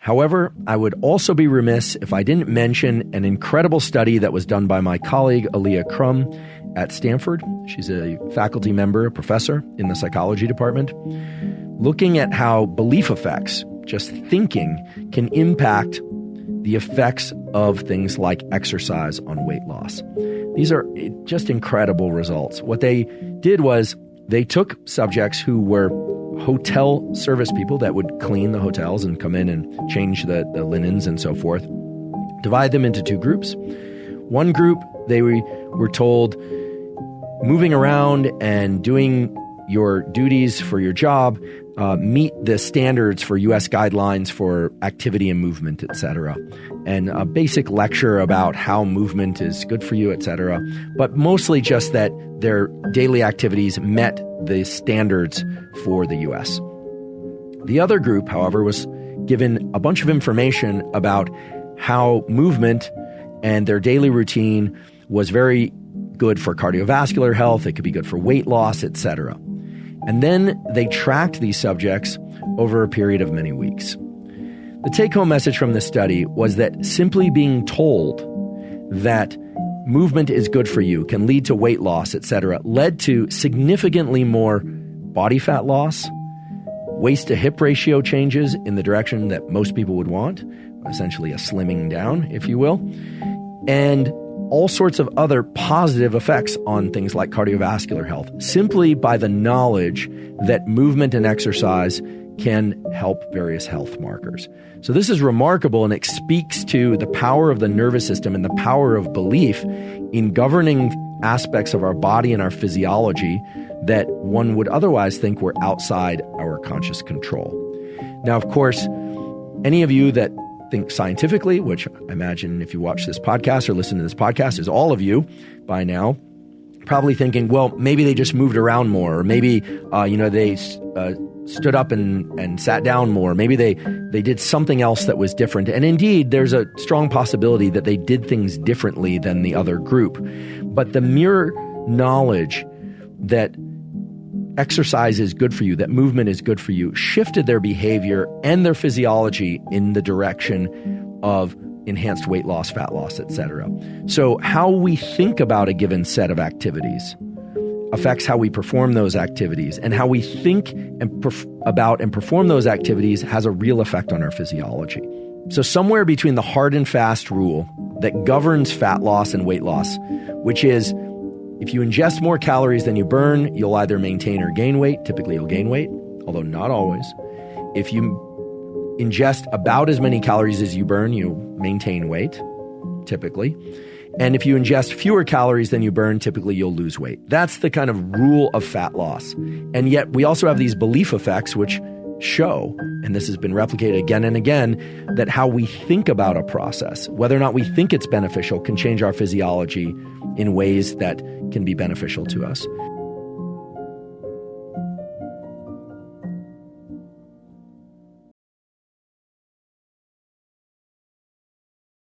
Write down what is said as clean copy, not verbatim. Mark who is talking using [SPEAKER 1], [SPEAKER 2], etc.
[SPEAKER 1] However, I would also be remiss if I didn't mention an incredible study that was done by my colleague, Aaliyah Crum, at Stanford. She's a faculty member, a professor in the psychology department, looking at how belief effects, just thinking, can impact the effects of things like exercise on weight loss. These are just incredible results. What they did was they took subjects who were hotel service people that would clean the hotels and come in and change the linens and so forth, divide them into two groups. One group, they were told, moving around and doing your duties for your job, meet the standards for U.S. guidelines for activity and movement, et cetera, and a basic lecture about how movement is good for you, et cetera, but mostly just that their daily activities met the standards for the U.S. The other group, however, was given a bunch of information about how movement and their daily routine was very good for cardiovascular health, it could be good for weight loss, et cetera. And then they tracked these subjects over a period of many weeks. The take-home message from this study was that simply being told that movement is good for you, can lead to weight loss, et cetera, led to significantly more body fat loss, waist to hip ratio changes in the direction that most people would want, essentially a slimming down, if you will, and all sorts of other positive effects on things like cardiovascular health, simply by the knowledge that movement and exercise can help various health markers. So this is remarkable, and it speaks to the power of the nervous system and the power of belief in governing aspects of our body and our physiology that one would otherwise think were outside our conscious control. Now, of course, any of you that think scientifically, which I imagine if you watch this podcast or listen to this podcast is all of you by now, probably thinking, well, maybe they just moved around more, or maybe they stood up and sat down more. Maybe they did something else that was different. And indeed, there's a strong possibility that they did things differently than the other group. But the mere knowledge that exercise is good for you, that movement is good for you, shifted their behavior and their physiology in the direction of enhanced weight loss, fat loss, etc. So how we think about a given set of activities affects how we perform those activities, and how we think about and perform those activities has a real effect on our physiology. So somewhere between the hard and fast rule that governs fat loss and weight loss, which is if you ingest more calories than you burn, you'll either maintain or gain weight. Typically, you'll gain weight, although not always. If you ingest about as many calories as you burn, you maintain weight, typically. And if you ingest fewer calories than you burn, typically you'll lose weight. That's the kind of rule of fat loss. And yet we also have these belief effects which show, and this has been replicated again and again, that how we think about a process, whether or not we think it's beneficial, can change our physiology in ways that can be beneficial to us.